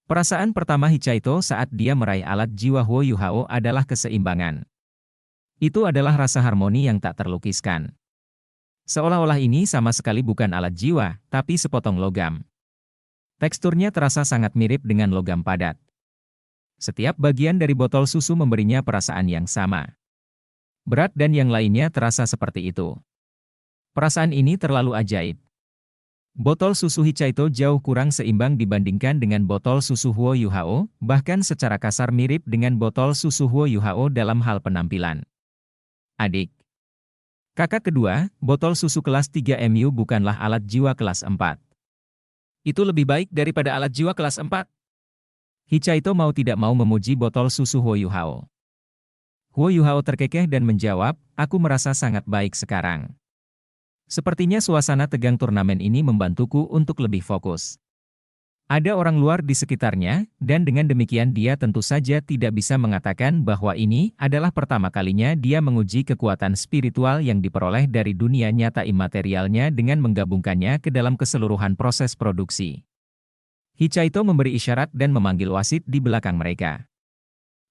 Perasaan pertama Hichaito saat dia meraih alat jiwa Huo Yuhao adalah keseimbangan. Itu adalah rasa harmoni yang tak terlukiskan. Seolah-olah ini sama sekali bukan alat jiwa, tapi sepotong logam. Teksturnya terasa sangat mirip dengan logam padat. Setiap bagian dari botol susu memberinya perasaan yang sama. Berat dan yang lainnya terasa seperti itu. Perasaan ini terlalu ajaib. Botol susu Hichaito jauh kurang seimbang dibandingkan dengan botol susu Huo Yuhao, bahkan secara kasar mirip dengan botol susu Huo Yuhao dalam hal penampilan. Adik. Kakak kedua, botol susu kelas 3 MU bukanlah alat jiwa kelas 4. Itu lebih baik daripada alat jiwa kelas 4. Hichaito mau tidak mau memuji botol susu Huo Yuhao. Huo Yuhao terkekeh dan menjawab, aku merasa sangat baik sekarang. Sepertinya suasana tegang turnamen ini membantuku untuk lebih fokus. Ada orang luar di sekitarnya, dan dengan demikian dia tentu saja tidak bisa mengatakan bahwa ini adalah pertama kalinya dia menguji kekuatan spiritual yang diperoleh dari dunia nyata imaterialnya dengan menggabungkannya ke dalam keseluruhan proses produksi. Hichaito memberi isyarat dan memanggil wasit di belakang mereka.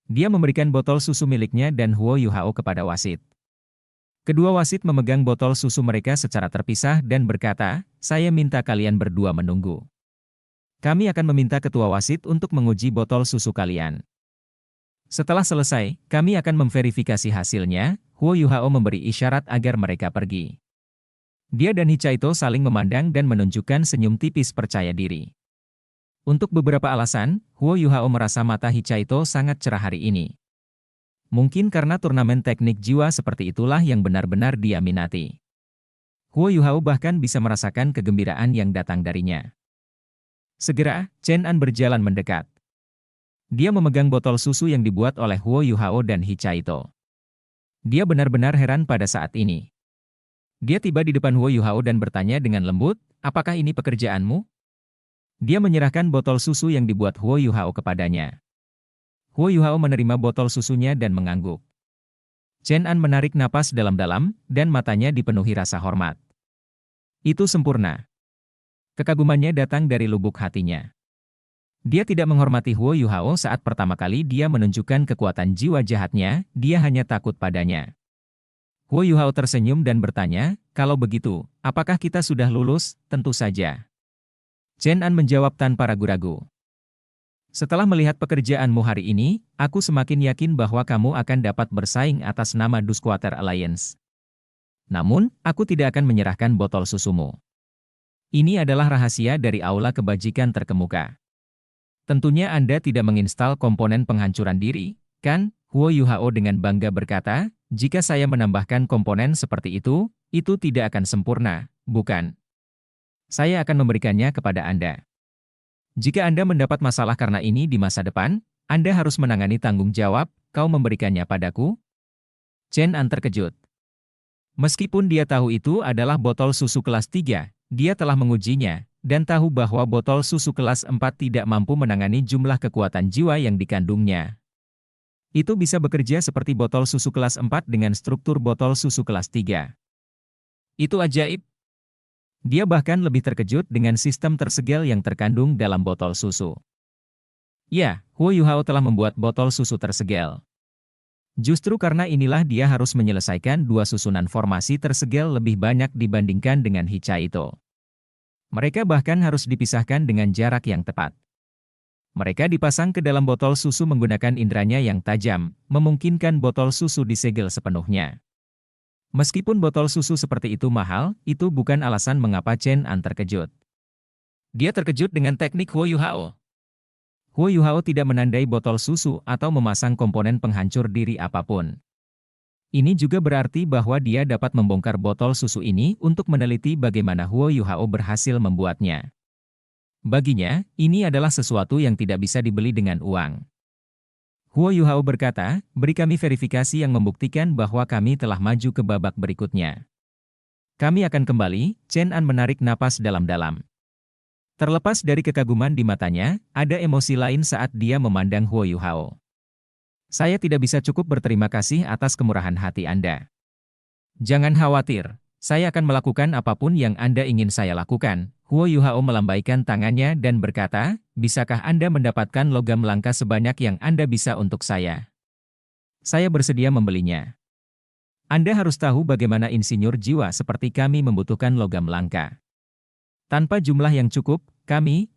Dia memberikan botol susu miliknya dan Huo Yuhao kepada wasit. Kedua wasit memegang botol susu mereka secara terpisah dan berkata, saya minta kalian berdua menunggu. Kami akan meminta ketua wasit untuk menguji botol susu kalian. Setelah selesai, kami akan memverifikasi hasilnya. Huo Yuhao memberi isyarat agar mereka pergi. Dia dan Hichaito saling memandang dan menunjukkan senyum tipis percaya diri. Untuk beberapa alasan, Huo Yuhao merasa mata Hichaito sangat cerah hari ini. Mungkin karena turnamen teknik jiwa seperti itulah yang benar-benar dia minati. Huo Yuhao bahkan bisa merasakan kegembiraan yang datang darinya. Segera, Chen An berjalan mendekat. Dia memegang botol susu yang dibuat oleh Huo Yuhao dan Hichaito. Dia benar-benar heran pada saat ini. Dia tiba di depan Huo Yuhao dan bertanya dengan lembut, apakah ini pekerjaanmu? Dia menyerahkan botol susu yang dibuat Huo Yuhao kepadanya. Huo Yuhao menerima botol susunya dan mengangguk. Chen An menarik napas dalam-dalam, dan matanya dipenuhi rasa hormat. Itu sempurna. Kekagumannya datang dari lubuk hatinya. Dia tidak menghormati Huo Yuhao saat pertama kali dia menunjukkan kekuatan jiwa jahatnya, dia hanya takut padanya. Huo Yuhao tersenyum dan bertanya, kalau begitu, apakah kita sudah lulus? Tentu saja. Chen An menjawab tanpa ragu-ragu. Setelah melihat pekerjaanmu hari ini, aku semakin yakin bahwa kamu akan dapat bersaing atas nama Duskwater Alliance. Namun, aku tidak akan menyerahkan botol susumu. Ini adalah rahasia dari aula kebajikan terkemuka. Tentunya Anda tidak menginstal komponen penghancuran diri, kan? Huo Yuhao dengan bangga berkata, jika saya menambahkan komponen seperti itu tidak akan sempurna, bukan? Saya akan memberikannya kepada Anda. Jika Anda mendapat masalah karena ini di masa depan, Anda harus menangani tanggung jawab, kau memberikannya padaku? Chen An terkejut. Meskipun dia tahu itu adalah botol susu kelas 3, dia telah mengujinya, dan tahu bahwa botol susu kelas 4 tidak mampu menangani jumlah kekuatan jiwa yang dikandungnya. Itu bisa bekerja seperti botol susu kelas 4 dengan struktur botol susu kelas 3. Itu ajaib. Dia bahkan lebih terkejut dengan sistem tersegel yang terkandung dalam botol susu. Ya, Huo Yuhao telah membuat botol susu tersegel. Justru karena inilah dia harus menyelesaikan dua susunan formasi tersegel lebih banyak dibandingkan dengan Hichaito. Mereka bahkan harus dipisahkan dengan jarak yang tepat. Mereka dipasang ke dalam botol susu menggunakan inderanya yang tajam, memungkinkan botol susu disegel sepenuhnya. Meskipun botol susu seperti itu mahal, itu bukan alasan mengapa Chen An terkejut. Dia terkejut dengan teknik Huo Yuhao. Huo Yuhao tidak menandai botol susu atau memasang komponen penghancur diri apapun. Ini juga berarti bahwa dia dapat membongkar botol susu ini untuk meneliti bagaimana Huo Yuhao berhasil membuatnya. Baginya, ini adalah sesuatu yang tidak bisa dibeli dengan uang. Huo Yuhao berkata, beri kami verifikasi yang membuktikan bahwa kami telah maju ke babak berikutnya. Kami akan kembali. Chen An menarik napas dalam-dalam. Terlepas dari kekaguman di matanya, ada emosi lain saat dia memandang Huo Yuhao. Saya tidak bisa cukup berterima kasih atas kemurahan hati Anda. Jangan khawatir, Saya akan melakukan apapun yang Anda ingin saya lakukan. Huo Yuhao melambaikan tangannya dan berkata, bisakah Anda mendapatkan logam langka sebanyak yang Anda bisa untuk saya? Saya bersedia membelinya. Anda harus tahu bagaimana insinyur jiwa seperti kami membutuhkan logam langka. Tanpa jumlah yang cukup,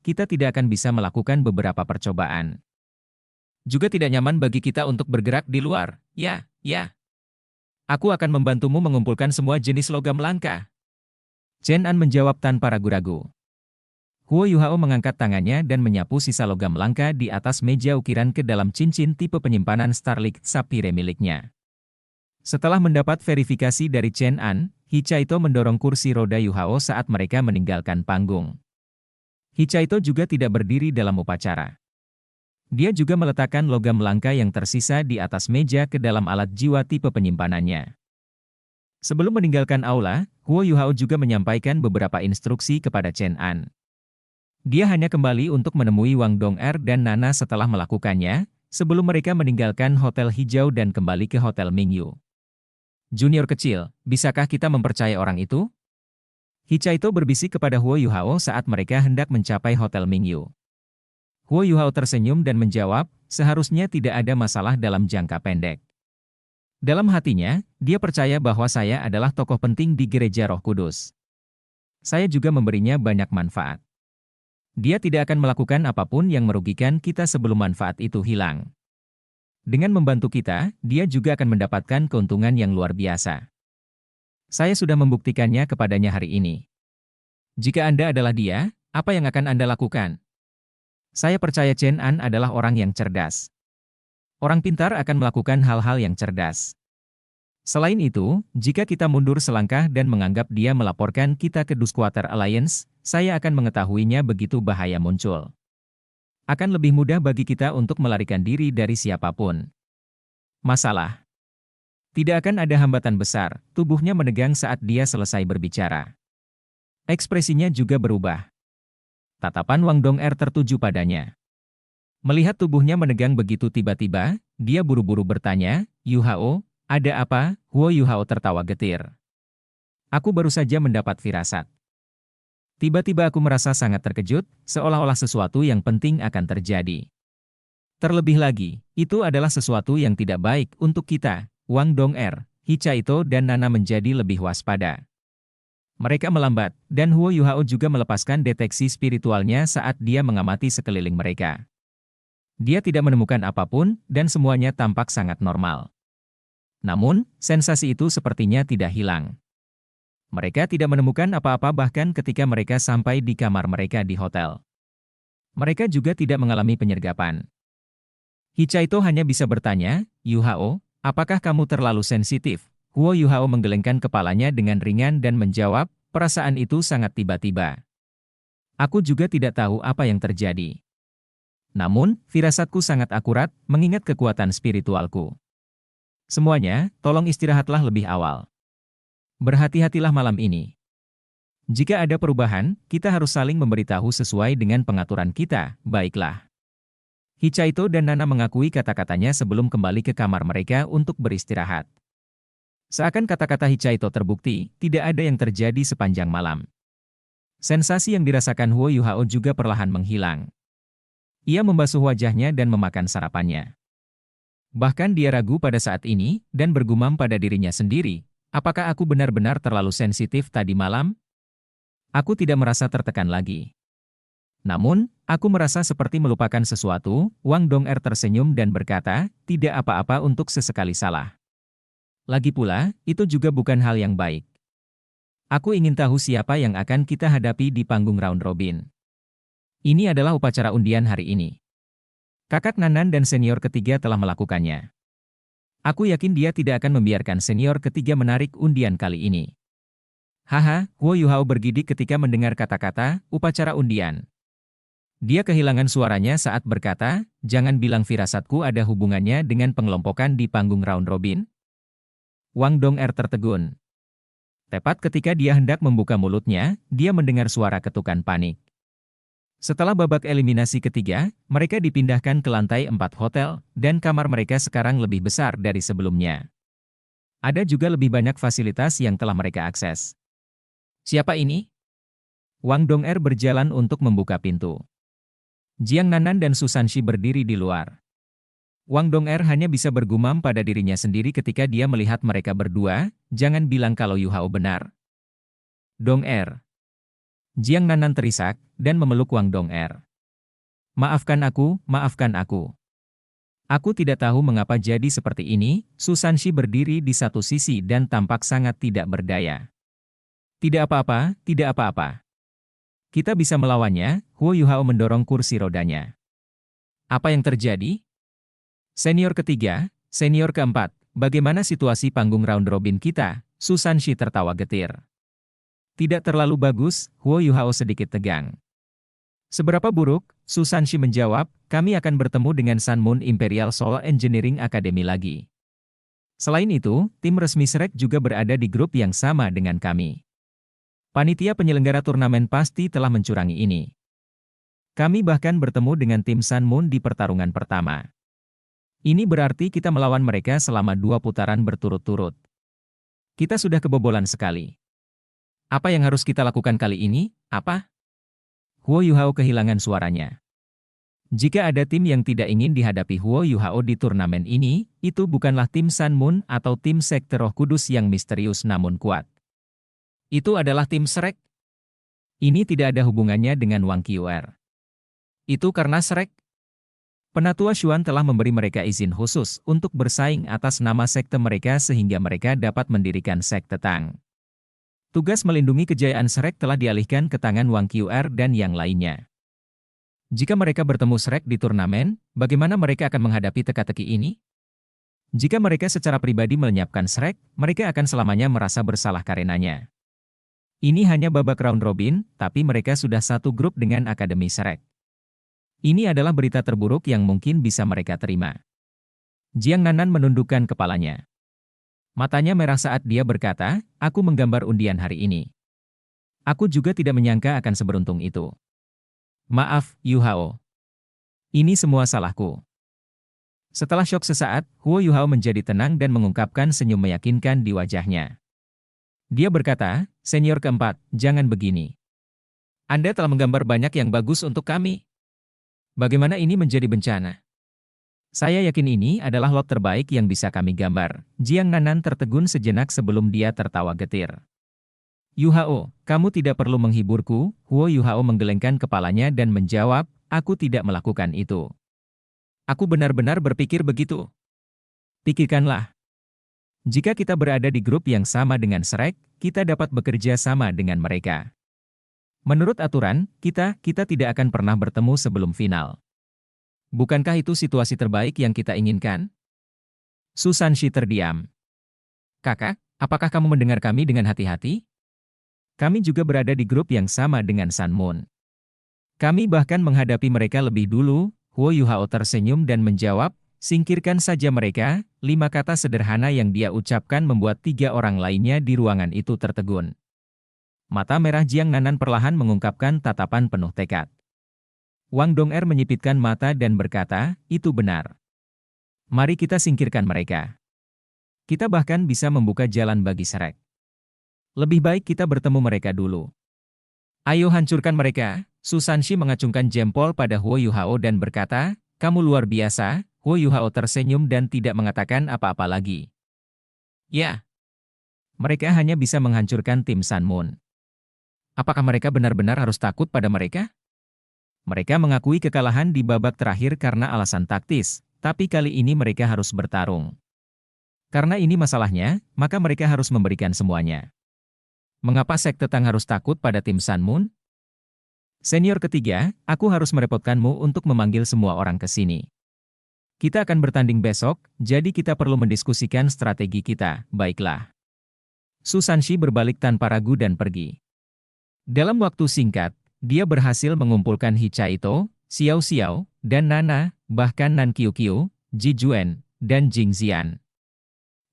kita tidak akan bisa melakukan beberapa percobaan. Juga tidak nyaman bagi kita untuk bergerak di luar. Ya. Aku akan membantumu mengumpulkan semua jenis logam langka. Chen An menjawab tanpa ragu-ragu. Huo Yuhao mengangkat tangannya dan menyapu sisa logam langka di atas meja ukiran ke dalam cincin tipe penyimpanan Starlight Sapphire miliknya. Setelah mendapat verifikasi dari Chen An, Hichaito mendorong kursi roda Yuhao saat mereka meninggalkan panggung. Hichaito juga tidak berdiri dalam upacara. Dia juga meletakkan logam langka yang tersisa di atas meja ke dalam alat jiwa tipe penyimpanannya. Sebelum meninggalkan aula, Huo Yuhao juga menyampaikan beberapa instruksi kepada Chen An. Dia hanya kembali untuk menemui Wang Dong'er dan Nana setelah melakukannya, sebelum mereka meninggalkan Hotel Hijau dan kembali ke Hotel Mingyu. Junior kecil, bisakah kita mempercayai orang itu? Hichaito berbisik kepada Huo Yuhao saat mereka hendak mencapai Hotel Mingyu. Huo Yuhao tersenyum dan menjawab, seharusnya tidak ada masalah dalam jangka pendek. Dalam hatinya, dia percaya bahwa saya adalah tokoh penting di Gereja Roh Kudus. Saya juga memberinya banyak manfaat. Dia tidak akan melakukan apapun yang merugikan kita sebelum manfaat itu hilang. Dengan membantu kita, dia juga akan mendapatkan keuntungan yang luar biasa. Saya sudah membuktikannya kepadanya hari ini. Jika Anda adalah dia, apa yang akan Anda lakukan? Saya percaya Chen An adalah orang yang cerdas. Orang pintar akan melakukan hal-hal yang cerdas. Selain itu, jika kita mundur selangkah dan menganggap dia melaporkan kita ke Dusquater Alliance, saya akan mengetahuinya begitu bahaya muncul. Akan lebih mudah bagi kita untuk melarikan diri dari siapapun. Masalah. Tidak akan ada hambatan besar, tubuhnya menegang saat dia selesai berbicara. Ekspresinya juga berubah. Tatapan Wang Dong'er tertuju padanya. Melihat tubuhnya menegang begitu tiba-tiba, dia buru-buru bertanya, Yuhao, ada apa? Huo Yuhao tertawa getir. Aku baru saja mendapat firasat. Tiba-tiba aku merasa sangat terkejut, seolah-olah sesuatu yang penting akan terjadi. Terlebih lagi, itu adalah sesuatu yang tidak baik untuk kita. Wang Dong'er, Hichaito dan Nana menjadi lebih waspada. Mereka melambat, dan Huo Yuhao juga melepaskan deteksi spiritualnya saat dia mengamati sekeliling mereka. Dia tidak menemukan apapun, dan semuanya tampak sangat normal. Namun, sensasi itu sepertinya tidak hilang. Mereka tidak menemukan apa-apa bahkan ketika mereka sampai di kamar mereka di hotel. Mereka juga tidak mengalami penyergapan. Hichaito hanya bisa bertanya, Yuhao, apakah kamu terlalu sensitif? Huo Yuhao menggelengkan kepalanya dengan ringan dan menjawab, perasaan itu sangat tiba-tiba. Aku juga tidak tahu apa yang terjadi. Namun, firasatku sangat akurat, mengingat kekuatan spiritualku. Semuanya, tolong istirahatlah lebih awal. Berhati-hatilah malam ini. Jika ada perubahan, kita harus saling memberitahu sesuai dengan pengaturan kita, baiklah. Hichaito dan Nana mengakui kata-katanya sebelum kembali ke kamar mereka untuk beristirahat. Seakan kata-kata Hichaito terbukti, tidak ada yang terjadi sepanjang malam. Sensasi yang dirasakan Huo Yuhao juga perlahan menghilang. Ia membasuh wajahnya dan memakan sarapannya. Bahkan dia ragu pada saat ini, dan bergumam pada dirinya sendiri, apakah aku benar-benar terlalu sensitif tadi malam? Aku tidak merasa tertekan lagi. Namun, aku merasa seperti melupakan sesuatu. Wang Dong'er tersenyum dan berkata, tidak apa-apa untuk sesekali salah. Lagi pula, itu juga bukan hal yang baik. Aku ingin tahu siapa yang akan kita hadapi di panggung round robin. Ini adalah upacara undian hari ini. Kakak Nanan dan senior ketiga telah melakukannya. Aku yakin dia tidak akan membiarkan senior ketiga menarik undian kali ini. Haha, Huo Yuhao bergidik ketika mendengar kata-kata, upacara undian. Dia kehilangan suaranya saat berkata, jangan bilang firasatku ada hubungannya dengan pengelompokan di panggung round robin. Wang Dong'er tertegun. Tepat ketika dia hendak membuka mulutnya, dia mendengar suara ketukan panik. Setelah babak eliminasi ketiga, mereka dipindahkan ke lantai 4 hotel, dan kamar mereka sekarang lebih besar dari sebelumnya. Ada juga lebih banyak fasilitas yang telah mereka akses. Siapa ini? Wang Dong'er berjalan untuk membuka pintu. Jiang Nanan dan Susanshi berdiri di luar. Wang Dong'er hanya bisa bergumam pada dirinya sendiri ketika dia melihat mereka berdua, jangan bilang kalau Yu Hao benar. Dong'er. Jiang Nanan terisak, dan memeluk Wang Dong'er. Maafkan aku, maafkan aku. Aku tidak tahu mengapa jadi seperti ini. Susanshi berdiri di satu sisi dan tampak sangat tidak berdaya. Tidak apa-apa, tidak apa-apa. Kita bisa melawannya. Huo Yuhao mendorong kursi rodanya. Apa yang terjadi? Senior ketiga, senior keempat, bagaimana situasi panggung round robin kita? Susanshi tertawa getir. Tidak terlalu bagus, Huo Yuhao sedikit tegang. Seberapa buruk? Susanshi menjawab, kami akan bertemu dengan Sun Moon Imperial Soul Engineering Academy lagi. Selain itu, tim resmi Shrek juga berada di grup yang sama dengan kami. Panitia penyelenggara turnamen pasti telah mencurangi ini. Kami bahkan bertemu dengan tim Sun Moon di pertarungan pertama. Ini berarti kita melawan mereka selama 2 putaran berturut-turut. Kita sudah kebobolan sekali. Apa yang harus kita lakukan kali ini? Apa? Huo Yuhao kehilangan suaranya. Jika ada tim yang tidak ingin dihadapi Huo Yuhao di turnamen ini, itu bukanlah tim Sun Moon atau tim Sekte Roh Kudus yang misterius namun kuat. Itu adalah tim Shrek. Ini tidak ada hubungannya dengan Wang Qiuer. Itu karena Shrek. Penatua Xuan telah memberi mereka izin khusus untuk bersaing atas nama sekte mereka sehingga mereka dapat mendirikan sekte Tang. Tugas melindungi kejayaan Shrek telah dialihkan ke tangan Wang Qiuer dan yang lainnya. Jika mereka bertemu Shrek di turnamen, bagaimana mereka akan menghadapi teka-teki ini? Jika mereka secara pribadi melenyapkan Shrek, mereka akan selamanya merasa bersalah karenanya. Ini hanya babak round robin, tapi mereka sudah satu grup dengan Akademi Shrek. Ini adalah berita terburuk yang mungkin bisa mereka terima. Jiang Nanan menundukkan kepalanya. Matanya merah saat dia berkata, aku menggambar undian hari ini. Aku juga tidak menyangka akan seberuntung itu. Maaf, Yu Hao. Ini semua salahku. Setelah syok sesaat, Huo Yuhao menjadi tenang dan mengungkapkan senyum meyakinkan di wajahnya. Dia berkata, senior keempat, jangan begini. Anda telah menggambar banyak yang bagus untuk kami. Bagaimana ini menjadi bencana? Saya yakin ini adalah lot terbaik yang bisa kami gambar. Jiang Nanan tertegun sejenak sebelum dia tertawa getir. Yu Hao, kamu tidak perlu menghiburku. Huo Yuhao menggelengkan kepalanya dan menjawab, aku tidak melakukan itu. Aku benar-benar berpikir begitu. Pikirkanlah. Jika kita berada di grup yang sama dengan Shrek, kita dapat bekerja sama dengan mereka. Menurut aturan, kita tidak akan pernah bertemu sebelum final. Bukankah itu situasi terbaik yang kita inginkan? Susanshi terdiam. Kakak, apakah kamu mendengar kami dengan hati-hati? Kami juga berada di grup yang sama dengan Sun Moon. Kami bahkan menghadapi mereka lebih dulu. Huo Yuhao tersenyum dan menjawab, singkirkan saja mereka. 5 kata sederhana yang dia ucapkan membuat 3 orang lainnya di ruangan itu tertegun. Mata merah Jiang Nanan perlahan mengungkapkan tatapan penuh tekad. Wang Dong'er menyipitkan mata dan berkata, itu benar. Mari kita singkirkan mereka. Kita bahkan bisa membuka jalan bagi Shrek. Lebih baik kita bertemu mereka dulu. Ayo hancurkan mereka. Susanshi mengacungkan jempol pada Huo Yuhao dan berkata, kamu luar biasa. Huo Yuhao tersenyum dan tidak mengatakan apa-apa lagi. Ya. Mereka hanya bisa menghancurkan tim Sun Moon. Apakah mereka benar-benar harus takut pada mereka? Mereka mengakui kekalahan di babak terakhir karena alasan taktis, tapi kali ini mereka harus bertarung. Karena ini masalahnya, maka mereka harus memberikan semuanya. Mengapa Sekte Tang harus takut pada tim Sun Moon? Senior ketiga, aku harus merepotkanmu untuk memanggil semua orang ke sini. Kita akan bertanding besok, jadi kita perlu mendiskusikan strategi kita, baiklah. Susanshi berbalik tanpa ragu dan pergi. Dalam waktu singkat, dia berhasil mengumpulkan Hichaito, Xiao Xiao, dan Nana, bahkan Nan Qiuqiu, Ji Juan, dan Jing Xian.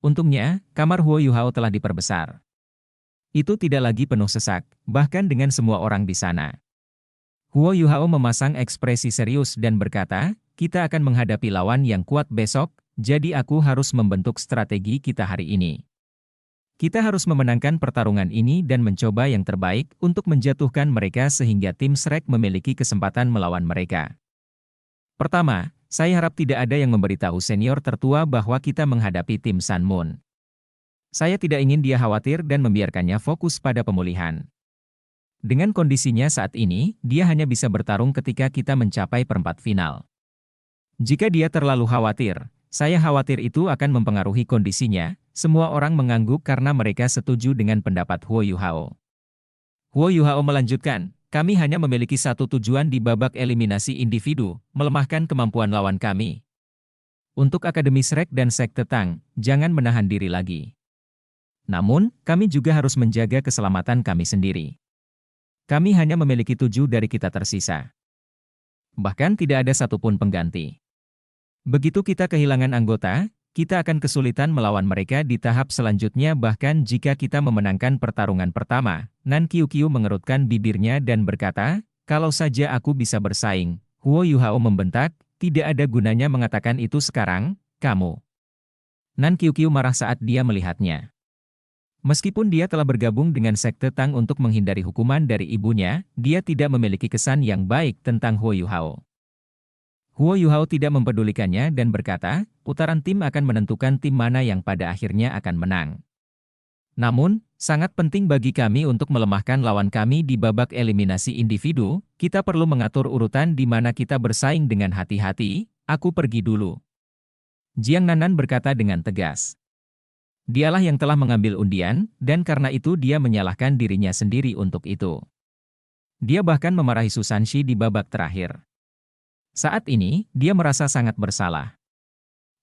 Untungnya, kamar Huo Yuhao telah diperbesar. Itu tidak lagi penuh sesak, bahkan dengan semua orang di sana. Huo Yuhao memasang ekspresi serius dan berkata, kita akan menghadapi lawan yang kuat besok, jadi aku harus membentuk strategi kita hari ini. Kita harus memenangkan pertarungan ini dan mencoba yang terbaik untuk menjatuhkan mereka sehingga tim Shrek memiliki kesempatan melawan mereka. Pertama, saya harap tidak ada yang memberitahu senior tertua bahwa kita menghadapi tim Sun Moon. Saya tidak ingin dia khawatir dan membiarkannya fokus pada pemulihan. Dengan kondisinya saat ini, dia hanya bisa bertarung ketika kita mencapai perempat final. Jika dia terlalu khawatir, saya khawatir itu akan mempengaruhi kondisinya. Semua orang mengangguk karena mereka setuju dengan pendapat Huo Yuhao. Huo Yuhao melanjutkan, kami hanya memiliki satu tujuan di babak eliminasi individu, melemahkan kemampuan lawan kami. Untuk Akademi Shrek dan Sekte Tang, jangan menahan diri lagi. Namun, kami juga harus menjaga keselamatan kami sendiri. Kami hanya memiliki 7 dari kita tersisa. Bahkan tidak ada satupun pengganti. Begitu kita kehilangan anggota, kita akan kesulitan melawan mereka di tahap selanjutnya bahkan jika kita memenangkan pertarungan pertama. Nan Qiuqiu mengerutkan bibirnya dan berkata, kalau saja aku bisa bersaing. Huo Yuhao membentak, tidak ada gunanya mengatakan itu sekarang, kamu. Nan Qiuqiu marah saat dia melihatnya. Meskipun dia telah bergabung dengan Sekte Tang untuk menghindari hukuman dari ibunya, dia tidak memiliki kesan yang baik tentang Huo Yuhao. Huo Yuhao tidak mempedulikannya dan berkata, putaran tim akan menentukan tim mana yang pada akhirnya akan menang. Namun, sangat penting bagi kami untuk melemahkan lawan kami di babak eliminasi individu, kita perlu mengatur urutan di mana kita bersaing dengan hati-hati, aku pergi dulu. Jiang Nanan berkata dengan tegas. Dialah yang telah mengambil undian, dan karena itu dia menyalahkan dirinya sendiri untuk itu. Dia bahkan memarahi Susanshi di babak terakhir. Saat ini, dia merasa sangat bersalah.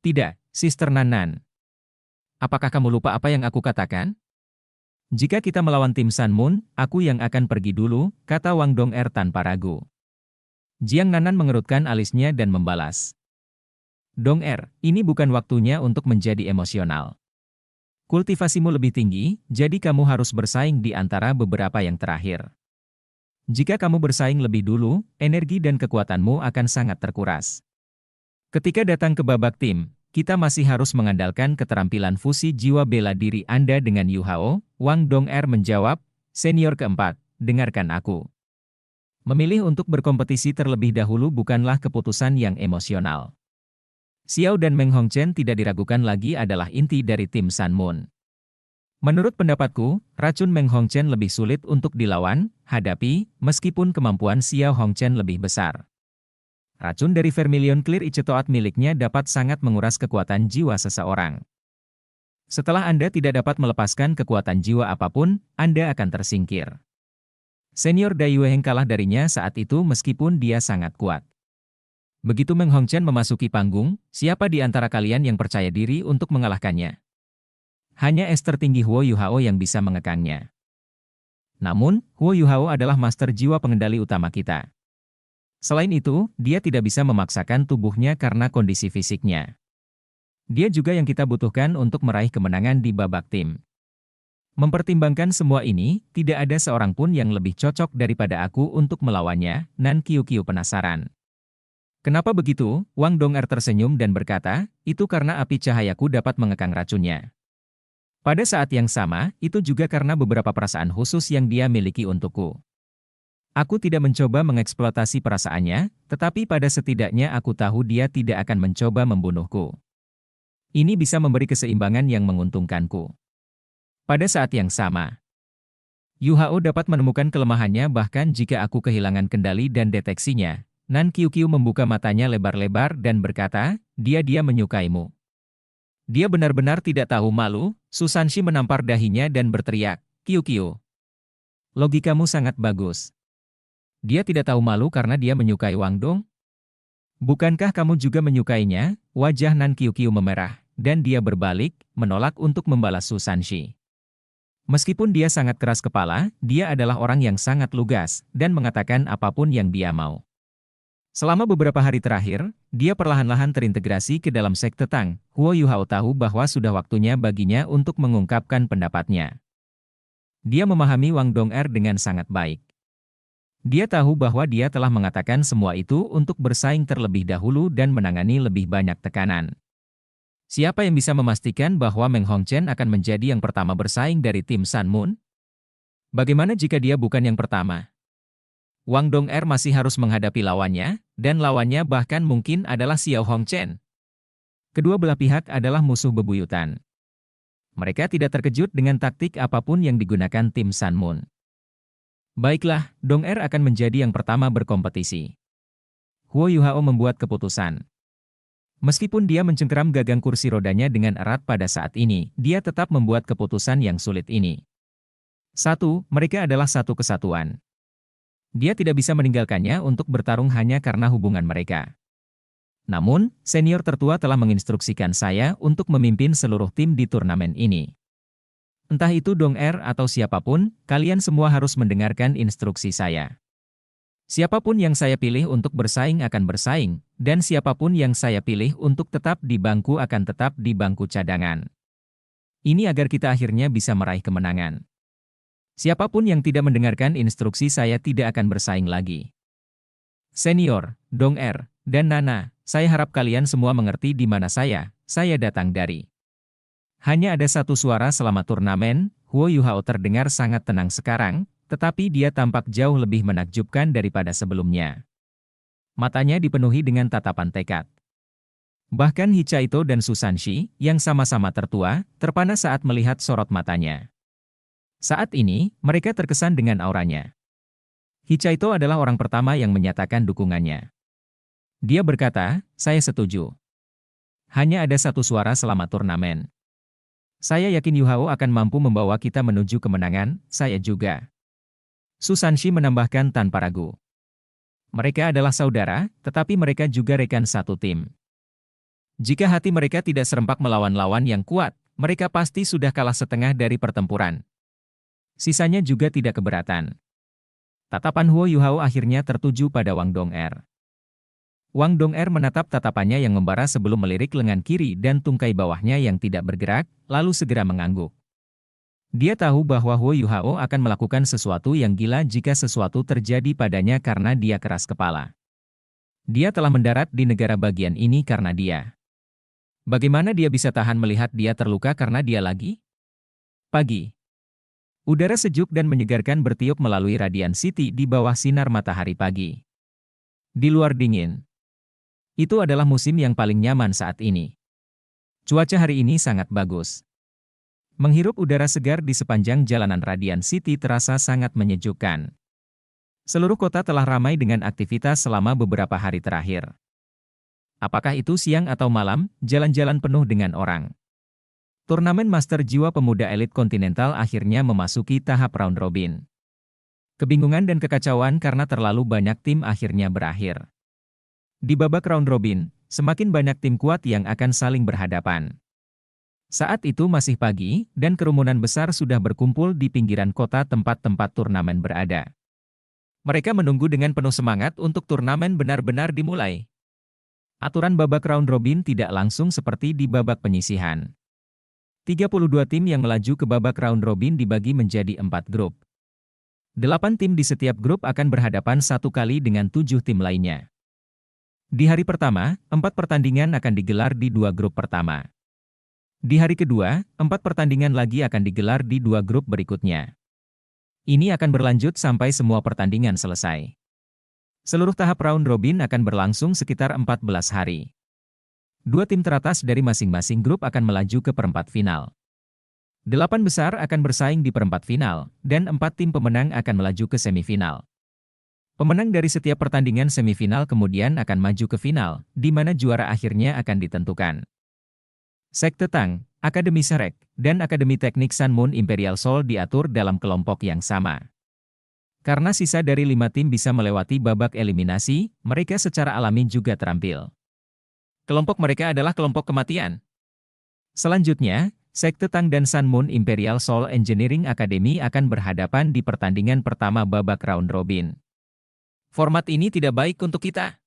Tidak, Sister Nanan. Apakah kamu lupa apa yang aku katakan? Jika kita melawan tim Sun Moon, aku yang akan pergi dulu, kata Wang Dong'er tanpa ragu. Jiang Nanan mengerutkan alisnya dan membalas. Dong'er, ini bukan waktunya untuk menjadi emosional. Kultivasimu lebih tinggi, jadi kamu harus bersaing di antara beberapa yang terakhir. Jika kamu bersaing lebih dulu, energi dan kekuatanmu akan sangat terkuras. Ketika datang ke babak tim, kita masih harus mengandalkan keterampilan fusi jiwa bela diri Anda dengan Yuhao. Wang Dong'er menjawab, senior keempat, dengarkan aku. Memilih untuk berkompetisi terlebih dahulu bukanlah keputusan yang emosional. Xiao dan Meng Hongchen tidak diragukan lagi adalah inti dari tim Sun Moon. Menurut pendapatku, racun Meng Hongchen lebih sulit untuk dilawan, hadapi, meskipun kemampuan Xiao Hongchen lebih besar. Racun dari Vermilion Clear Ichetoat miliknya dapat sangat menguras kekuatan jiwa seseorang. Setelah Anda tidak dapat melepaskan kekuatan jiwa apapun, Anda akan tersingkir. Senior Dai Yueheng kalah darinya saat itu meskipun dia sangat kuat. Begitu Meng Hongchen memasuki panggung, siapa di antara kalian yang percaya diri untuk mengalahkannya? Hanya es tertinggi Huo Yuhao yang bisa mengekangnya. Namun, Huo Yuhao adalah master jiwa pengendali utama kita. Selain itu, dia tidak bisa memaksakan tubuhnya karena kondisi fisiknya. Dia juga yang kita butuhkan untuk meraih kemenangan di babak tim. Mempertimbangkan semua ini, tidak ada seorang pun yang lebih cocok daripada aku untuk melawannya. Nan Qiuqiu penasaran. Kenapa begitu? Wang Dong'er tersenyum dan berkata, itu karena api cahayaku dapat mengekang racunnya. Pada saat yang sama, itu juga karena beberapa perasaan khusus yang dia miliki untukku. Aku tidak mencoba mengeksploitasi perasaannya, tetapi pada setidaknya aku tahu dia tidak akan mencoba membunuhku. Ini bisa memberi keseimbangan yang menguntungkanku. Pada saat yang sama, Yuhao dapat menemukan kelemahannya bahkan jika aku kehilangan kendali dan deteksinya. Nan Qiuqiu membuka matanya lebar-lebar dan berkata, dia menyukaimu. Dia benar-benar tidak tahu malu. Susanshi menampar dahinya dan berteriak, Qiuqiu. Logikamu sangat bagus. Dia tidak tahu malu karena dia menyukai Wang Dong? Bukankah kamu juga menyukainya? Wajah Nan Qiuqiu memerah, dan dia berbalik, menolak untuk membalas Susanshi. Meskipun dia sangat keras kepala, dia adalah orang yang sangat lugas, dan mengatakan apapun yang dia mau. Selama beberapa hari terakhir, dia perlahan-lahan terintegrasi ke dalam Sekte Tang. Huo Yuhao tahu bahwa sudah waktunya baginya untuk mengungkapkan pendapatnya. Dia memahami Wang Dong'er dengan sangat baik. Dia tahu bahwa dia telah mengatakan semua itu untuk bersaing terlebih dahulu dan menangani lebih banyak tekanan. Siapa yang bisa memastikan bahwa Meng Hongchen akan menjadi yang pertama bersaing dari tim Sun Moon? Bagaimana jika dia bukan yang pertama? Wang Dong'er masih harus menghadapi lawannya, dan lawannya bahkan mungkin adalah Xiao Hongchen. Kedua belah pihak adalah musuh bebuyutan. Mereka tidak terkejut dengan taktik apapun yang digunakan tim Sun Moon. Baiklah, Dong'er akan menjadi yang pertama berkompetisi. Huo Yuhao membuat keputusan. Meskipun dia mencengkeram gagang kursi rodanya dengan erat pada saat ini, dia tetap membuat keputusan yang sulit ini. 1. Mereka adalah satu kesatuan. Dia tidak bisa meninggalkannya untuk bertarung hanya karena hubungan mereka. Namun, senior tertua telah menginstruksikan saya untuk memimpin seluruh tim di turnamen ini. Entah itu Dong'er atau siapapun, kalian semua harus mendengarkan instruksi saya. Siapapun yang saya pilih untuk bersaing akan bersaing, dan siapapun yang saya pilih untuk tetap di bangku akan tetap di bangku cadangan. Ini agar kita akhirnya bisa meraih kemenangan. Siapapun yang tidak mendengarkan instruksi saya tidak akan bersaing lagi. Senior, Dong'er, dan Nana, saya harap kalian semua mengerti di mana saya datang dari. Hanya ada satu suara selama turnamen, Huo Yuhao terdengar sangat tenang sekarang, tetapi dia tampak jauh lebih menakjubkan daripada sebelumnya. Matanya dipenuhi dengan tatapan tekad. Bahkan Hichaito dan Susanshi, yang sama-sama tertua, terpana saat melihat sorot matanya. Saat ini, mereka terkesan dengan auranya. Hichaito adalah orang pertama yang menyatakan dukungannya. Dia berkata, saya setuju. Hanya ada satu suara selama turnamen. Saya yakin Yuhao akan mampu membawa kita menuju kemenangan, saya juga. Susanshi menambahkan tanpa ragu. Mereka adalah saudara, tetapi mereka juga rekan satu tim. Jika hati mereka tidak serempak melawan lawan yang kuat, mereka pasti sudah kalah setengah dari pertempuran. Sisanya juga tidak keberatan. Tatapan Huo Yuhao akhirnya tertuju pada Wang Dong'er. Wang Dong'er menatap tatapannya yang membara sebelum melirik lengan kiri dan tungkai bawahnya yang tidak bergerak, lalu segera mengangguk. Dia tahu bahwa Huo Yuhao akan melakukan sesuatu yang gila jika sesuatu terjadi padanya karena dia keras kepala. Dia telah mendarat di negara bagian ini karena dia. Bagaimana dia bisa tahan melihat dia terluka karena dia lagi? Pagi. Udara sejuk dan menyegarkan bertiup melalui Radiant City di bawah sinar matahari pagi. Di luar dingin. Itu adalah musim yang paling nyaman saat ini. Cuaca hari ini sangat bagus. Menghirup udara segar di sepanjang jalanan Radiant City terasa sangat menyejukkan. Seluruh kota telah ramai dengan aktivitas selama beberapa hari terakhir. Apakah itu siang atau malam, jalan-jalan penuh dengan orang. Turnamen Master Jiwa Pemuda Elit Kontinental akhirnya memasuki tahap round robin. Kebingungan dan kekacauan karena terlalu banyak tim akhirnya berakhir. Di babak round robin, semakin banyak tim kuat yang akan saling berhadapan. Saat itu masih pagi, dan kerumunan besar sudah berkumpul di pinggiran kota tempat-tempat turnamen berada. Mereka menunggu dengan penuh semangat untuk turnamen benar-benar dimulai. Aturan babak round robin tidak langsung seperti di babak penyisihan. 32 tim yang melaju ke babak round robin dibagi menjadi 4 grup. 8 tim di setiap grup akan berhadapan satu kali dengan 7 tim lainnya. Di hari pertama, 4 pertandingan akan digelar di 2 grup pertama. Di hari kedua, 4 pertandingan lagi akan digelar di 2 grup berikutnya. Ini akan berlanjut sampai semua pertandingan selesai. Seluruh tahap round robin akan berlangsung sekitar 14 hari. 2 tim teratas dari masing-masing grup akan melaju ke perempat final. 8 besar akan bersaing di perempat final, dan 4 tim pemenang akan melaju ke semifinal. Pemenang dari setiap pertandingan semifinal kemudian akan maju ke final, di mana juara akhirnya akan ditentukan. Sekte Tang, Akademi Serek, dan Akademi Teknik Sun Moon Imperial Soul diatur dalam kelompok yang sama. Karena sisa dari 5 tim bisa melewati babak eliminasi, mereka secara alami juga terampil. Kelompok mereka adalah kelompok kematian. Selanjutnya, Sekte Tang dan Sun Moon Imperial Soul Engineering Academy akan berhadapan di pertandingan pertama babak round robin. Format ini tidak baik untuk kita.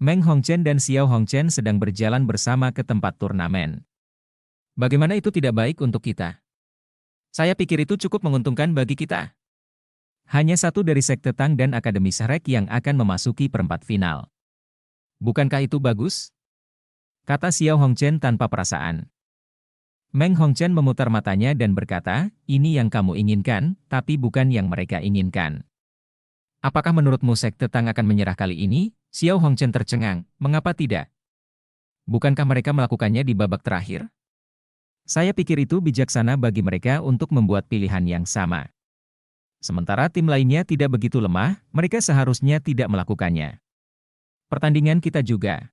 Meng Hongchen dan Xiao Hongchen sedang berjalan bersama ke tempat turnamen. Bagaimana itu tidak baik untuk kita? Saya pikir itu cukup menguntungkan bagi kita. Hanya satu dari Sekte Tang dan Akademi Serek yang akan memasuki perempat final. Bukankah itu bagus? kata Xiao Hongchen tanpa perasaan. Meng Hongchen memutar matanya dan berkata, ini yang kamu inginkan, tapi bukan yang mereka inginkan. Apakah menurutmu Sekte Tang akan menyerah kali ini? Xiao Hongchen tercengang, mengapa tidak? Bukankah mereka melakukannya di babak terakhir? Saya pikir itu bijaksana bagi mereka untuk membuat pilihan yang sama. Sementara tim lainnya tidak begitu lemah, mereka seharusnya tidak melakukannya. Pertandingan kita juga.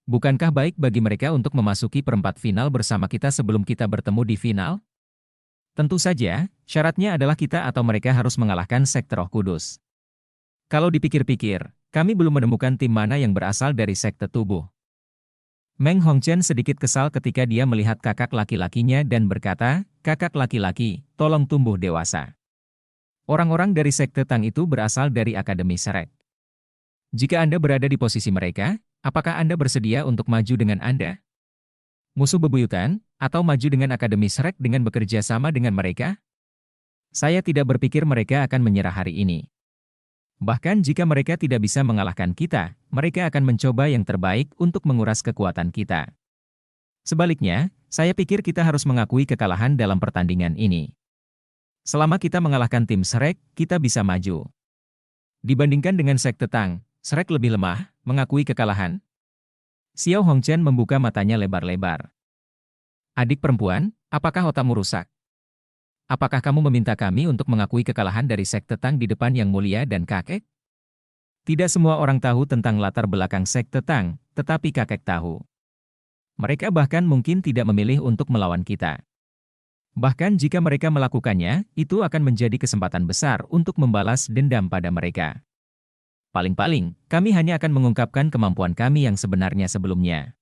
Bukankah baik bagi mereka untuk memasuki perempat final bersama kita sebelum kita bertemu di final? Tentu saja, syaratnya adalah kita atau mereka harus mengalahkan Sekte Roh Kudus. Kalau dipikir-pikir, kami belum menemukan tim mana yang berasal dari Sekte Tubuh. Meng Hongchen sedikit kesal ketika dia melihat kakak laki-lakinya dan berkata, kakak laki-laki, tolong tumbuh dewasa. Orang-orang dari Sekte Tang itu berasal dari Akademi Shrek. Jika Anda berada di posisi mereka, apakah Anda bersedia untuk maju dengan Anda? Musuh bebuyutan, atau maju dengan Akademi Shrek dengan bekerja sama dengan mereka? Saya tidak berpikir mereka akan menyerah hari ini. Bahkan jika mereka tidak bisa mengalahkan kita, mereka akan mencoba yang terbaik untuk menguras kekuatan kita. Sebaliknya, saya pikir kita harus mengakui kekalahan dalam pertandingan ini. Selama kita mengalahkan tim Shrek, kita bisa maju. Dibandingkan dengan Sekte Tang, Shrek lebih lemah, mengakui kekalahan. Xiao Hongchen membuka matanya lebar-lebar. Adik perempuan, apakah otakmu rusak? Apakah kamu meminta kami untuk mengakui kekalahan dari Sekte Tang di depan Yang Mulia dan kakek? Tidak semua orang tahu tentang latar belakang Sekte Tang, tetapi kakek tahu. Mereka bahkan mungkin tidak memilih untuk melawan kita. Bahkan jika mereka melakukannya, itu akan menjadi kesempatan besar untuk membalas dendam pada mereka. Paling-paling, kami hanya akan mengungkapkan kemampuan kami yang sebenarnya sebelumnya.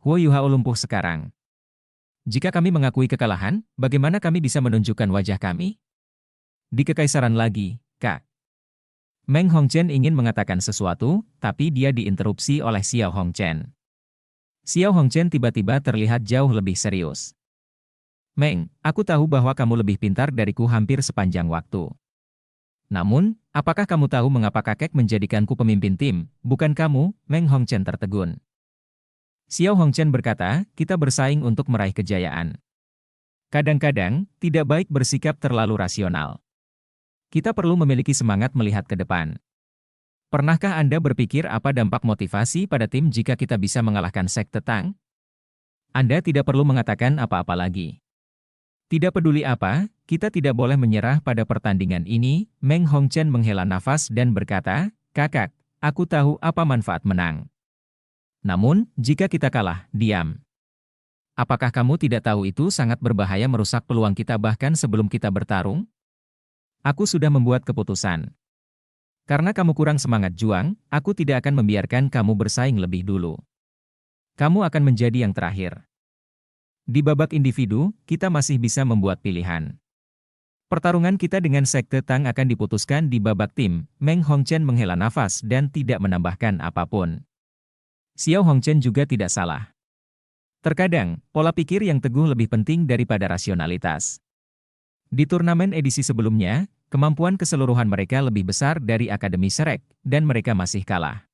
Huo Yuhao lumpuh sekarang. Jika kami mengakui kekalahan, bagaimana kami bisa menunjukkan wajah kami? Di Kekaisaran lagi, Kak. Meng Hongchen ingin mengatakan sesuatu, tapi dia diinterupsi oleh Xiao Hongchen. Xiao Hongchen tiba-tiba terlihat jauh lebih serius. Meng, aku tahu bahwa kamu lebih pintar dariku hampir sepanjang waktu. Namun, apakah kamu tahu mengapa kakek menjadikanku pemimpin tim, bukan kamu? Meng Hongchen tertegun. Xiao Hongchen berkata, kita bersaing untuk meraih kejayaan. Kadang-kadang, tidak baik bersikap terlalu rasional. Kita perlu memiliki semangat melihat ke depan. Pernahkah Anda berpikir apa dampak motivasi pada tim jika kita bisa mengalahkan Sekte Tang? Anda tidak perlu mengatakan apa-apa lagi. Tidak peduli apa, kita tidak boleh menyerah pada pertandingan ini. Meng Hongchen menghela nafas dan berkata, kakak, aku tahu apa manfaat menang. Namun, jika kita kalah, diam. Apakah kamu tidak tahu itu sangat berbahaya merusak peluang kita bahkan sebelum kita bertarung? Aku sudah membuat keputusan. Karena kamu kurang semangat juang, aku tidak akan membiarkan kamu bersaing lebih dulu. Kamu akan menjadi yang terakhir. Di babak individu, kita masih bisa membuat pilihan. Pertarungan kita dengan Sekte Tang akan diputuskan di babak tim. Meng Hongchen menghela nafas dan tidak menambahkan apapun. Xiao Hongchen juga tidak salah. Terkadang, pola pikir yang teguh lebih penting daripada rasionalitas. Di turnamen edisi sebelumnya, kemampuan keseluruhan mereka lebih besar dari Akademi Shrek, dan mereka masih kalah.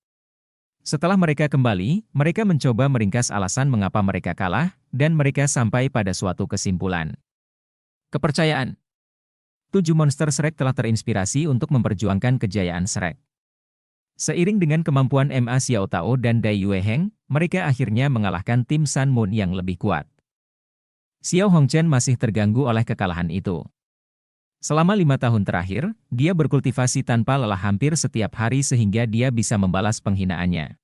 Setelah mereka kembali, mereka mencoba meringkas alasan mengapa mereka kalah, dan mereka sampai pada suatu kesimpulan. Kepercayaan. 7 monster Shrek telah terinspirasi untuk memperjuangkan kejayaan Shrek. Seiring dengan kemampuan Ma Xiao Tao dan Dai Yue Heng, mereka akhirnya mengalahkan tim Sun Moon yang lebih kuat. Xiao Hongchen masih terganggu oleh kekalahan itu. Selama 5 tahun terakhir, dia berkultivasi tanpa lelah hampir setiap hari sehingga dia bisa membalas penghinaannya.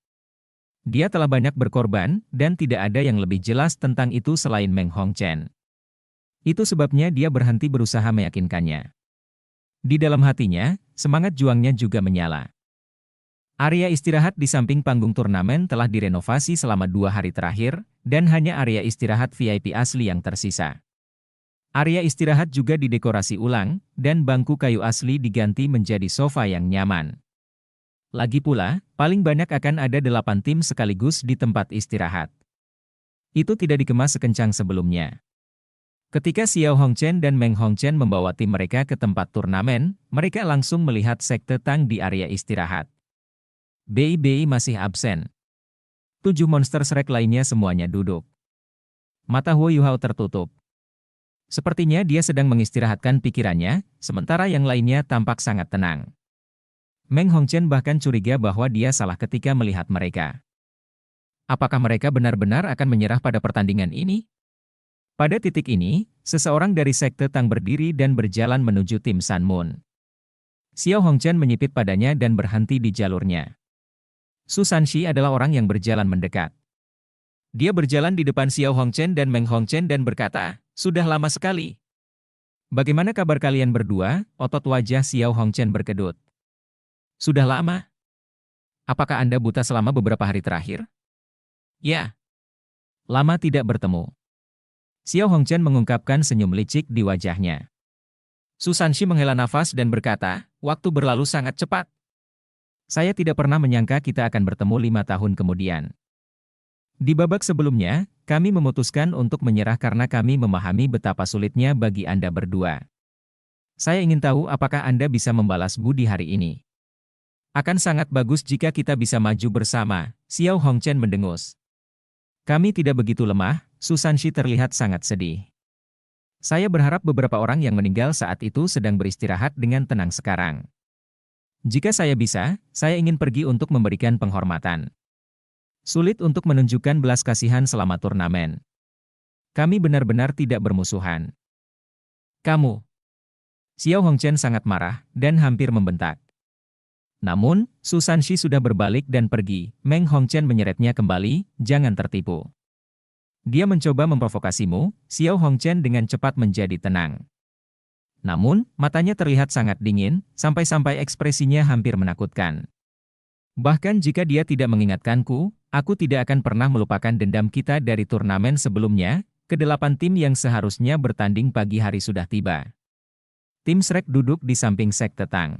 Dia telah banyak berkorban, dan tidak ada yang lebih jelas tentang itu selain Meng Hongchen. Itu sebabnya dia berhenti berusaha meyakinkannya. Di dalam hatinya, semangat juangnya juga menyala. Area istirahat di samping panggung turnamen telah direnovasi selama 2 hari terakhir, dan hanya area istirahat VIP asli yang tersisa. Area istirahat juga didekorasi ulang, dan bangku kayu asli diganti menjadi sofa yang nyaman. Lagi pula, paling banyak akan ada 8 tim sekaligus di tempat istirahat. Itu tidak dikemas sekencang sebelumnya. Ketika Xiao Hongchen dan Meng Hongchen membawa tim mereka ke tempat turnamen, mereka langsung melihat Sekte Tang di area istirahat. BI masih absen. 7 monster Shrek lainnya semuanya duduk. Mata Huo Yuhao tertutup. Sepertinya dia sedang mengistirahatkan pikirannya, sementara yang lainnya tampak sangat tenang. Meng Hongchen bahkan curiga bahwa dia salah ketika melihat mereka. Apakah mereka benar-benar akan menyerah pada pertandingan ini? Pada titik ini, seseorang dari Sekte Tang berdiri dan berjalan menuju tim Sun Moon. Xiao Hongchen menyipit padanya dan berhenti di jalurnya. Su Sanxi adalah orang yang berjalan mendekat. Dia berjalan di depan Xiao Hongchen dan Meng Hongchen dan berkata, "Sudah lama sekali. Bagaimana kabar kalian berdua?" Otot wajah Xiao Hongchen berkedut. "Sudah lama? Apakah Anda buta selama beberapa hari terakhir?" "Ya. Lama tidak bertemu." Xiao Hongchen mengungkapkan senyum licik di wajahnya. Su Sanxi menghela nafas dan berkata, "Waktu berlalu sangat cepat. Saya tidak pernah menyangka kita akan bertemu 5 tahun kemudian. Di babak sebelumnya, kami memutuskan untuk menyerah karena kami memahami betapa sulitnya bagi Anda berdua. Saya ingin tahu apakah Anda bisa membalas budi hari ini. Akan sangat bagus jika kita bisa maju bersama." Xiao Hongchen mendengus. "Kami tidak begitu lemah." Su Sanxi terlihat sangat sedih. "Saya berharap beberapa orang yang meninggal saat itu sedang beristirahat dengan tenang sekarang. Jika saya bisa, saya ingin pergi untuk memberikan penghormatan. Sulit untuk menunjukkan belas kasihan selama turnamen. Kami benar-benar tidak bermusuhan. Kamu." Xiao Hongchen sangat marah dan hampir membentak. Namun, Su Sanxi sudah berbalik dan pergi. Meng Hongchen menyeretnya kembali, "Jangan tertipu. Dia mencoba memprovokasimu." Xiao Hongchen dengan cepat menjadi tenang. Namun, matanya terlihat sangat dingin, sampai-sampai ekspresinya hampir menakutkan. "Bahkan jika dia tidak mengingatkanku, aku tidak akan pernah melupakan dendam kita dari turnamen sebelumnya." Kedelapan tim yang seharusnya bertanding pagi hari sudah tiba. Tim Shrek duduk di samping Sekte Tang.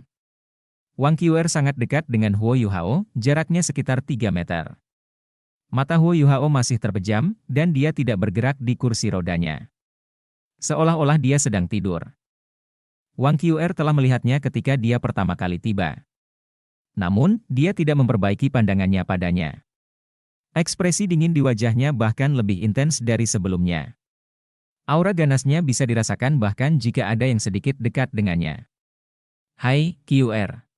Wang Qiuer sangat dekat dengan Huo Yuhao, jaraknya sekitar 3 meter. Mata Huo Yuhao masih terpejam, dan dia tidak bergerak di kursi rodanya. Seolah-olah dia sedang tidur. Wang Qiuer telah melihatnya ketika dia pertama kali tiba. Namun, dia tidak memperbaiki pandangannya padanya. Ekspresi dingin di wajahnya bahkan lebih intens dari sebelumnya. Aura ganasnya bisa dirasakan bahkan jika ada yang sedikit dekat dengannya. "Hai, Qiuer."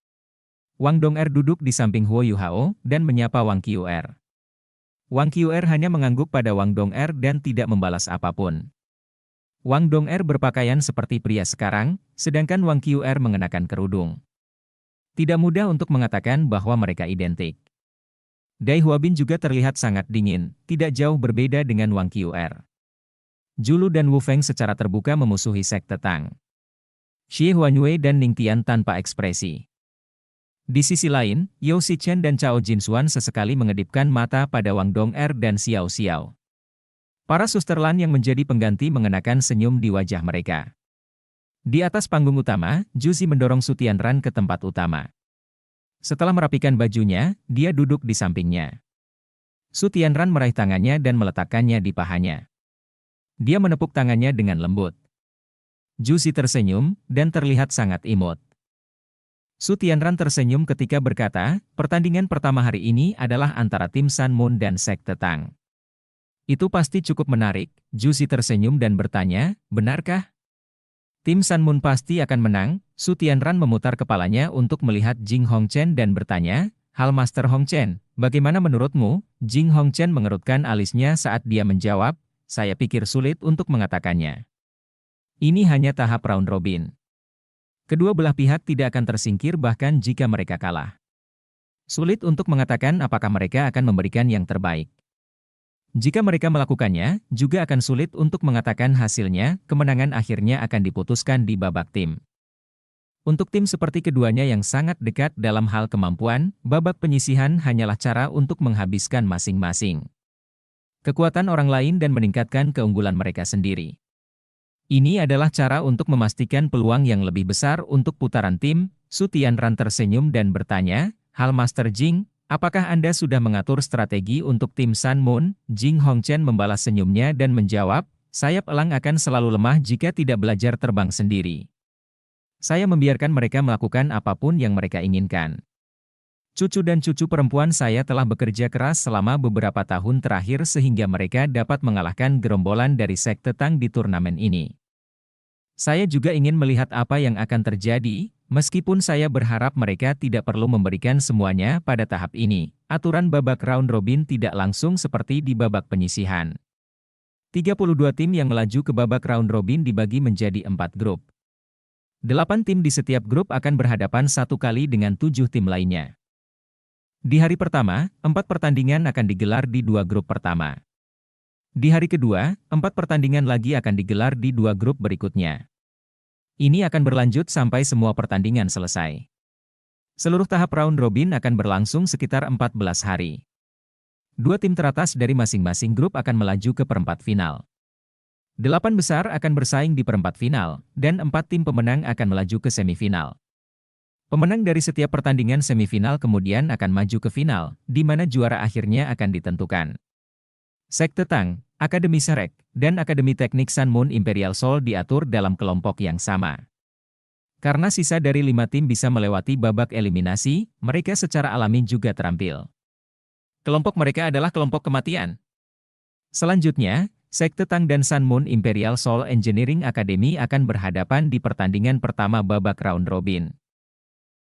Wang Dong'er duduk di samping Huo Yuhao dan menyapa Wang Qiuer. Wang Qiuer hanya mengangguk pada Wang Dong'er dan tidak membalas apapun. Wang Dong'er berpakaian seperti pria sekarang, sedangkan Wang Qiuer mengenakan kerudung. Tidak mudah untuk mengatakan bahwa mereka identik. Dai Huabin juga terlihat sangat dingin, tidak jauh berbeda dengan Wang Qiuer. Julu dan Wu Feng secara terbuka memusuhi Sekte Tang. Xie Huanyue dan Ning Tian tanpa ekspresi. Di sisi lain, Yao Xichen dan Cao Jinxuan sesekali mengedipkan mata pada Wang Dong'er dan Xiao Xiao. Para susterlan yang menjadi pengganti mengenakan senyum di wajah mereka. Di atas panggung utama, Juzi mendorong Su Tianran ke tempat utama. Setelah merapikan bajunya, dia duduk di sampingnya. Su Tianran meraih tangannya dan meletakkannya di pahanya. Dia menepuk tangannya dengan lembut. Juzi tersenyum, dan terlihat sangat imut. Su Tianran tersenyum ketika berkata, "Pertandingan pertama hari ini adalah antara tim Sun Moon dan Sekte Tang. Itu pasti cukup menarik." Juzi tersenyum dan bertanya, "Benarkah?" "Tim Sun Moon pasti akan menang." Su Tianran memutar kepalanya untuk melihat Jing Hongchen dan bertanya, "Hal Master Hongchen, bagaimana menurutmu?" Jing Hongchen mengerutkan alisnya saat dia menjawab, "Saya pikir sulit untuk mengatakannya. Ini hanya tahap round robin. Kedua belah pihak tidak akan tersingkir bahkan jika mereka kalah. Sulit untuk mengatakan apakah mereka akan memberikan yang terbaik. Jika mereka melakukannya, juga akan sulit untuk mengatakan hasilnya. Kemenangan akhirnya akan diputuskan di babak tim. Untuk tim seperti keduanya yang sangat dekat dalam hal kemampuan, babak penyisihan hanyalah cara untuk menghabiskan masing-masing kekuatan orang lain dan meningkatkan keunggulan mereka sendiri. Ini adalah cara untuk memastikan peluang yang lebih besar untuk putaran tim. Su Tianran tersenyum dan bertanya, "Hal Master Jing, apakah Anda sudah mengatur strategi untuk tim Sun Moon?" Jing Hongchen membalas senyumnya dan menjawab, "Sayap elang akan selalu lemah jika tidak belajar terbang sendiri. Saya membiarkan mereka melakukan apapun yang mereka inginkan." Cucu dan cucu perempuan saya telah bekerja keras selama beberapa tahun terakhir sehingga mereka dapat mengalahkan gerombolan dari sekte Tang di turnamen ini. Saya juga ingin melihat apa yang akan terjadi, meskipun saya berharap mereka tidak perlu memberikan semuanya pada tahap ini. Aturan babak round robin tidak langsung seperti di babak penyisihan. 32 tim yang melaju ke babak round robin dibagi menjadi 4 grup. 8 tim di setiap grup akan berhadapan satu kali dengan 7 tim lainnya. Di hari pertama, 4 pertandingan akan digelar di 2 grup pertama. Di hari kedua, 4 pertandingan lagi akan digelar di 2 grup berikutnya. Ini akan berlanjut sampai semua pertandingan selesai. Seluruh tahap round robin akan berlangsung sekitar 14 hari. 2 tim teratas dari masing-masing grup akan melaju ke perempat final. 8 besar akan bersaing di perempat final, dan 4 tim pemenang akan melaju ke semifinal. Pemenang dari setiap pertandingan semifinal kemudian akan maju ke final, di mana juara akhirnya akan ditentukan. Sekte Tang, Akademi Serek, dan Akademi Teknik Sun Moon Imperial Soul diatur dalam kelompok yang sama. Karena sisa dari 5 tim bisa melewati babak eliminasi, mereka secara alami juga terampil. Kelompok mereka adalah kelompok kematian. Selanjutnya, Sekte Tang dan Sun Moon Imperial Soul Engineering Academy akan berhadapan di pertandingan pertama babak round robin.